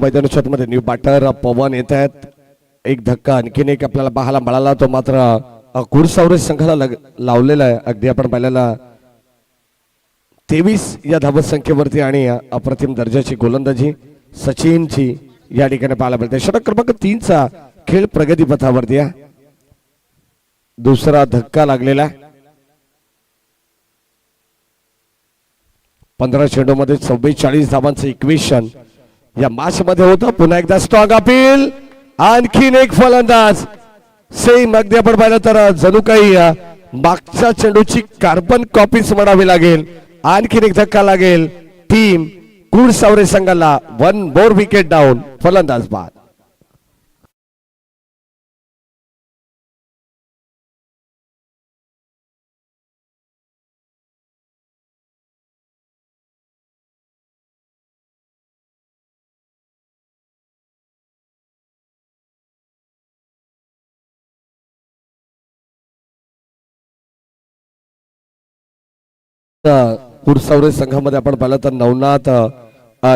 मैदानाच्या मध्ये न्यू बॅटर पवन येत आहेत. एक धक्का आणखीन एक आपल्याला पाहायला मिळाला, तो मात्र कुडसावरे संघाला लावलेला आहे. अगदी आपण पाहिलेला 23 या धावत संख्येवरती आणि अप्रतिम दर्जाची गोलंदाजी सचिनची या ठिकाणी पाहायला मिळते. षटक क्रमांक 3 चा खेळ प्रगतीपथावरती आहे. दुसरा धक्का लागलेला आहे. 15 चेंडू मध्ये 44 धावांचं इक्वेशन या मॅच मध्ये होतं. पुन्हा एकदा स्ट्रॉंग अपील, आणखीन एक फलंदाज सेम. अगदी आपण पाहिलं तर जणू काही मागच्या चेंडूची कार्बन कॉपीच म्हणावी लागेल. आणखीन एक धक्का लागेल टीम कुडसावरे संघाला. 1 मोर विकेट डाऊन, फलंदाज बाद. कुडसावरे संघामध्ये आपण पाहिलं तर नवनाथ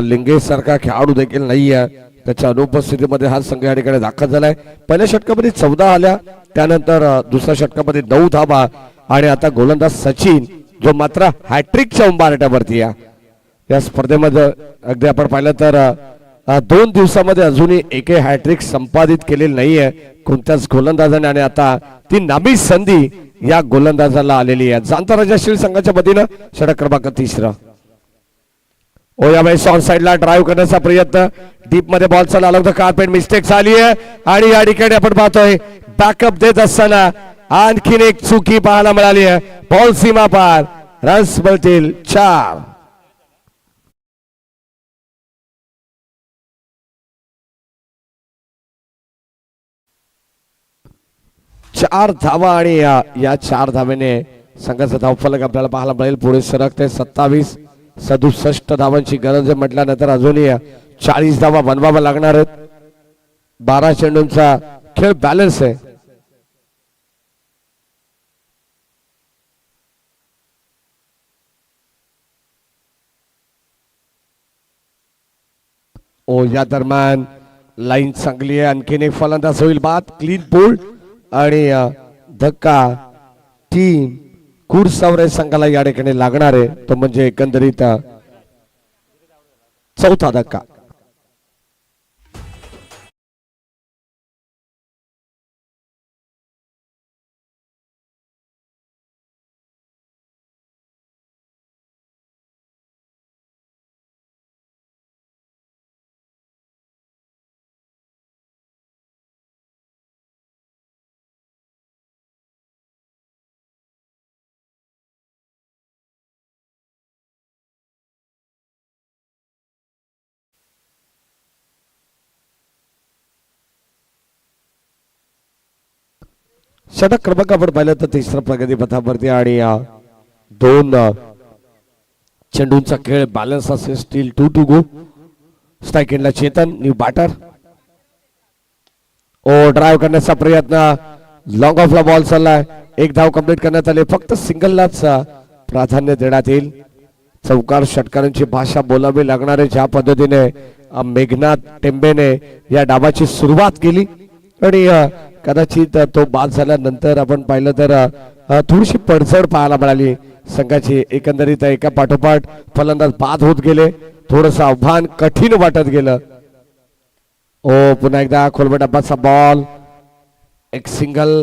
लिंगे सारखा खेळाडू देखील नाही आहे. त्याच्या अनुपस्थितीमध्ये हा संघ या ठिकाणी दाखल झालाय. पहिल्या षटकामध्ये 14 आल्या, त्यानंतर दुसऱ्या षटकामध्ये 9 धावा आणि आता गोलंदाज सचिन जो मात्र हॅट्रिकच्या उंबारट्यावरती आहे. या स्पर्धेमध्ये अगदी आपण पाहिलं तर 2 दिवसामध्ये अजूनही एकही हॅट्रिक संपादित केलेली नाहीये कोणत्याच गोलंदाजाने आणि आता ती नामी संधी या गोलंदाजाला आलेली आहे. जाणता राजा श्री संघाच्या वतीनं षटक क्रमांक 3. ओ यावेळेस ऑन साइडला ड्राईव्ह करण्याचा प्रयत्न, डीप मध्ये बॉल चालला होता, कार्पेट मिस्टेक झाली आहे आणि या ठिकाणी आपण पाहतोय बॅकअप देत असताना आणखीन एक चुकी पाहायला मिळाली आहे. बॉल सीमा पार, रन्स मिळतील 4. चार धावा आणि या 4 धावेने संघाचा धावफलक आपल्याला पाहायला मिळेल. पुढे सरकते 27-67 धावांची गरज म्हटल्यानंतर अजूनही 40 धावा बनवाव्या लागणार आहेत. 12 चेंडूंचा खेळ बॅलन्स आहे. ओ या दरम्यान लाईन चांगली आहे. आणखीन एक फलंदाज होईल बाद. क्लीन बोल्ड आणि धक्का टीम कुडसावरे संघाला या ठिकाणी लागणार आहे. तो म्हणजे एकंदरीत 4था धक्का. षटक क्रमांक आपण पाहिलं तर तिसरा प्रगती पथावरती आणि दोन चेंडूंचा खेळ बॅलन्स असेल. स्टील 2 गो. स्ट्राईक एंडला चेतन न्यू बॅटर. ओ ड्राईव्ह करण्याचा प्रयत्न. लॉंग ऑफला बॉल चाललाय. एक धाव कंप्लीट करण्यात आले. फक्त सिंगललाच प्राधान्य देण्यात येईल. चौकार षटकारांची भाषा बोलावी लागणार आहे. ज्या पद्धतीने मेघनाथ टेंबेने या डावाची सुरुवात केली आणि कदाचित तो बाद झाल्यानंतर आपण पाहिलं तर थोडीशी पडझड पाहायला मिळाली संघाची. एकंदरीत एका पाठोपाठ फलंदाज बाद होत गेले. थोडस आव्हान कठीण वाटत गेलं. ओ पुन्हा एकदा खोलबट डब्बाचा बॉल. एक सिंगल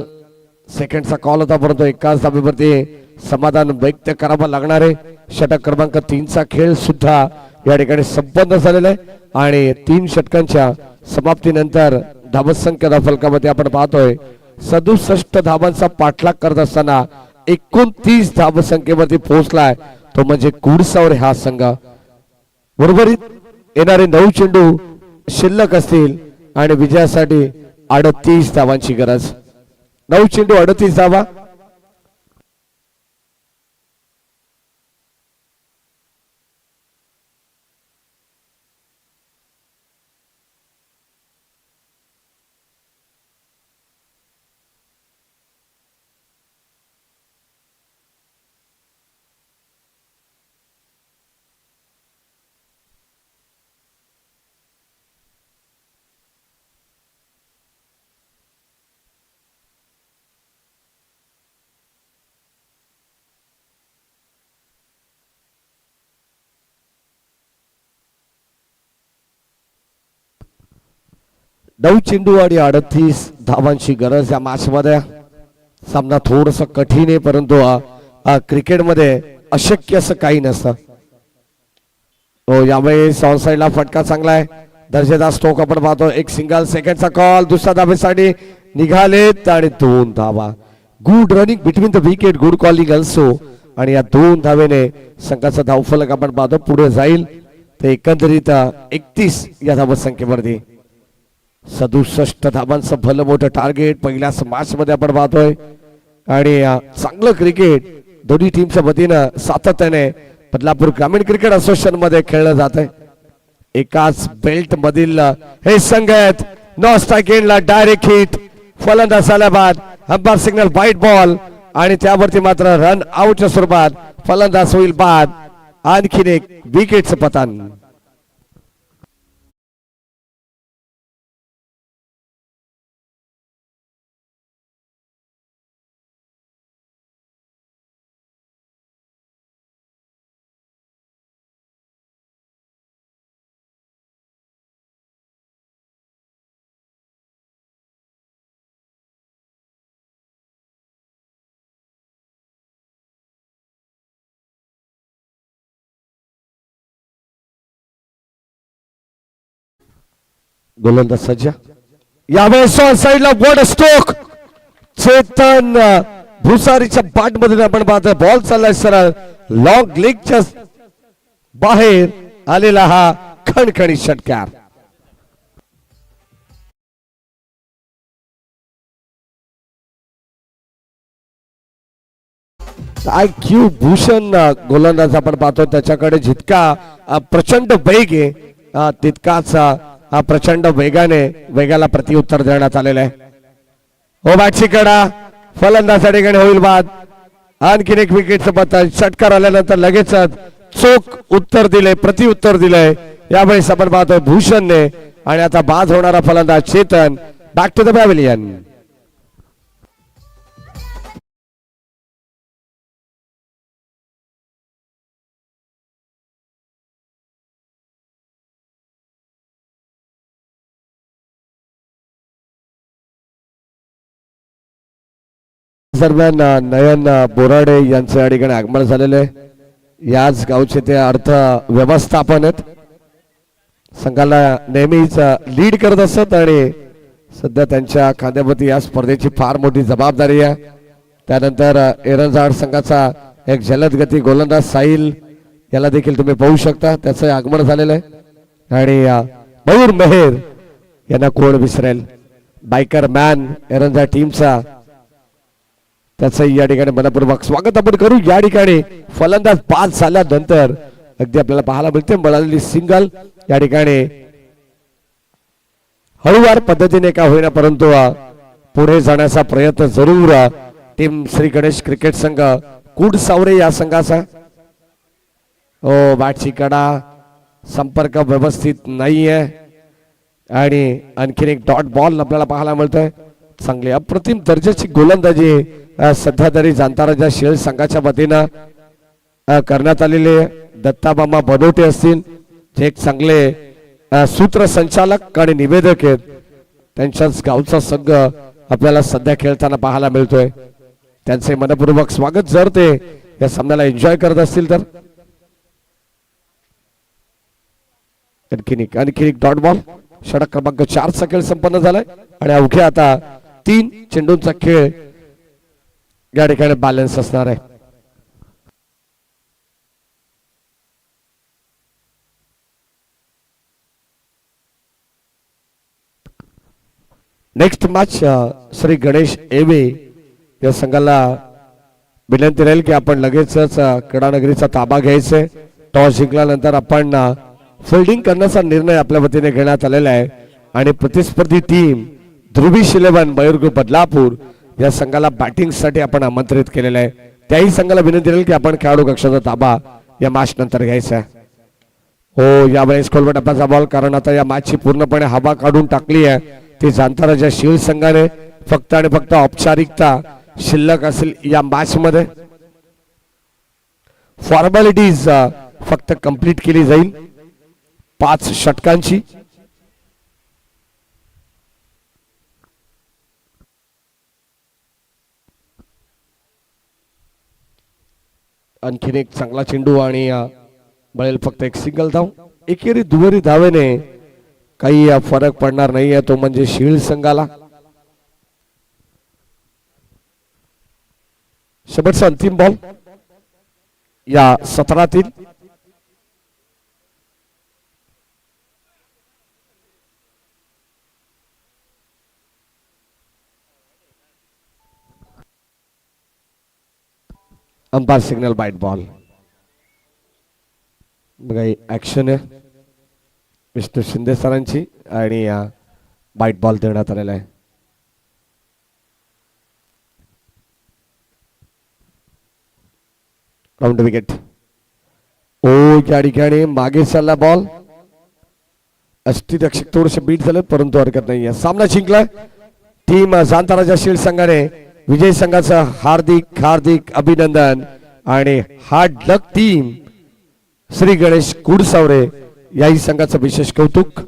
सेकंडचा कॉल होता परंतु एकाच धाब्यावरती समाधान व्यक्त करावं लागणार आहे. षटक क्रमांक 3चा खेळ सुद्धा या ठिकाणी संपन्न झालेला आहे आणि 3 षटकांच्या समाप्तीनंतर धावसंख्या फलकामध्ये आपण पाहतोय 67 धावांचा पाठलाग करत असताना 29 धावसंख्येवरती पोहोचलाय. तो म्हणजे कुडसावर हा संघ. बरोबरीत येणारे 9 चेंडू शिल्लक असतील आणि विजयासाठी 38 धावांची गरज. 9 चेंडू 38 धावा. नऊ चेंडू आणि 38 धावांची गरज या मॅच मध्ये. सामना थोडस कठीण आहे परंतु क्रिकेटमध्ये अशक्य असं काही नसतं. हो यावेळेस ऑन साइडला फटका चांगला आहे. दर्जेदार स्ट्रोक आपण पाहतो. एक सिंगल सेकंडचा कॉल. दुसऱ्या धावेसाठी निघालेत आणि 2 धावा. Good running between the wicket. Good calling also. आणि या 2 धावेने संघाचा धावफलक आपण पाहतो पुढे जाईल. ते एकंदरीत 31 या धावसंख्येवरती 67 धावांचं भलं मोठं टार्गेट पहिल्याच मॅच मध्ये आपण पाहतोय. आणि चांगलं क्रिकेट दोन्ही टीमच्या वतीनं सातत्याने बदलापूर ग्रामीण क्रिकेट असोसिएशन मध्ये खेळलं जात आहे. एकाच बेल्ट मधील हे संघ आहेत. नो स्ट्राईक एंडला डायरेक्ट हिट. फलंदाज झाल्या बाद अंपायर सिग्नल व्हाईट बॉल आणि त्यावरती मात्र रन आउटच्या स्वरूपात फलंदाज होईल बाद. आणखीन एक विकेटचं पतन. गोलंदाज सज्ज. यावेळेस साइडला वॉट स्ट्रोक. चेतन भुसारीच्या बॅट मध्ये आपण पाहतोय बॉल चाललाय सरळ लॉंग लेगच्या बाहेर आलेला हा खणखणी षटकार. IQ भूषण गोलंदाज आपण पाहतो. त्याच्याकडे जितका प्रचंड वेग आहे तितकाच प्रचंड वेगाला प्रत्युत्तर देण्यात आलेलं आहे. हो बॅटची कडा. फलंदाज ठिकाणी होईल बाद. आणखीन एक विकेटचं पतन. षटकार आल्यानंतर लगेचच चोख उत्तर दिले प्रत्युत्तर दिलंय यावेळेस आपण पाहतोय भूषणने. आणि आता बाद होणारा फलंदाज Chetan. Back to the pavilion. दरम्यान नयन बोराडे यांचे या ठिकाणी आगमन झालेले. याच गावचे ते अर्थ व्यवस्थापन आहेत. संघाला नेहमीच लीड करत असत आणि सध्या त्यांच्या खांद्यावरती या स्पर्धेची फार मोठी जबाबदारी आहे. त्यानंतर एरंजाड संघाचा एक जलदगती गोलंदाज साहिल याला देखील तुम्ही पाहू शकता. त्याचं आगमन झालेलं आहे. आणि मयूर मेहर यांना कोण विसरेल. बायकर मॅन एरंजाड टीमचा त्याचं या ठिकाणी मनपूर्वक स्वागत आपण करू. या ठिकाणी फलंदाज पास झाल्यानंतर अगदी आपल्याला पाहायला मिळते मिळालेली सिंगल या ठिकाणी हळूवार पद्धतीने का होईना परंतु पुढे जाण्याचा प्रयत्न जरूर टीम श्री गणेश क्रिकेट संघ कुडसावरे या संघाचा. बॅटची कडा संपर्क व्यवस्थित नाहीये आणि आणखीन एक डॉट बॉल आपल्याला पाहायला मिळतोय. चांगली अप्रतिम दर्जाची गोलंदाजी सध्या तरी जांताराजा शेळ संघाच्या वतीनं करण्यात आलेले दत्ताबामा बनवटे असतील जे एक चांगले सूत्रसंचालक आणि निवेदक आहेत. त्यांच्याच गावचा संघ आपल्याला सध्या खेळताना पाहायला मिळतोय. त्यांचे मनपूर्वक स्वागत जर ते या सामन्याला एन्जॉय करत असतील तर. आणखीन एक डॉट बॉल. षटक क्रमांक 4 चा खेळ संपन्न झालाय आणि अवघ्या आता 3 चेंडूंचा खेळ या ठिकाणी बॅलन्स असणार आहे. नेक्स्ट मॅच श्री गणेश एवे या संघाला विनंती राहील की आपण लगेचच क्रीडानगरीचा ताबा घ्यायचा. टॉस जिंकल्यानंतर आपण फिल्डिंग करण्याचा निर्णय आपल्या वतीने घेण्यात आलेला आहे आणि प्रतिस्पर्धी टीम ध्रुवीश 11 मयूर ग्रुप बदलापूर या संघाला बॅटिंग साठी आपण आमंत्रित केलेलं आहे. त्याही संघाला विनंती राहील की आपण खेळाडू कक्षाचा ताबा या मॅच नंतर घ्यायचा आहे. यावेळेस खोलवट टप्प्याचा बॉल कारण आता या मॅचची पूर्णपणे हवा काढून टाकली आहे ती जांताराजा शेळ संघाने. फक्त आणि फक्त औपचारिकता शिल्लक असेल या मॅच मध्ये. फॉर्मॅलिटीज फक्त कंप्लीट केली जाईल 5 षटकांची. आणखीन एक चांगला चेंडू आणि मिळेल फक्त एक सिंगल धाव. एकेरी दुहेरी धावेने काही फरक पडणार नाहीये तो म्हणजे शेळ संघाला. शेवटचा अंतिम बॉल या सत्रातील. Umpire signal wide ball. बघा ऍक्शन आहे विष्णू शिंदे सरांची आणि बाइट बॉल देण्यात आलेला आहे. Round wicket. या ठिकाणी मागे चालला बॉल. अष्टरक्षक थोडेसे बीट झाले परंतु हरकत नाहीये. सामना जिंकला टीम जांताराजा शेळ संघाने. विजय संघाचं हार्दिक हार्दिक अभिनंदन आणि हार्ड लक टीम श्री गणेश कुडसावरे याही संघाचं विशेष कौतुक.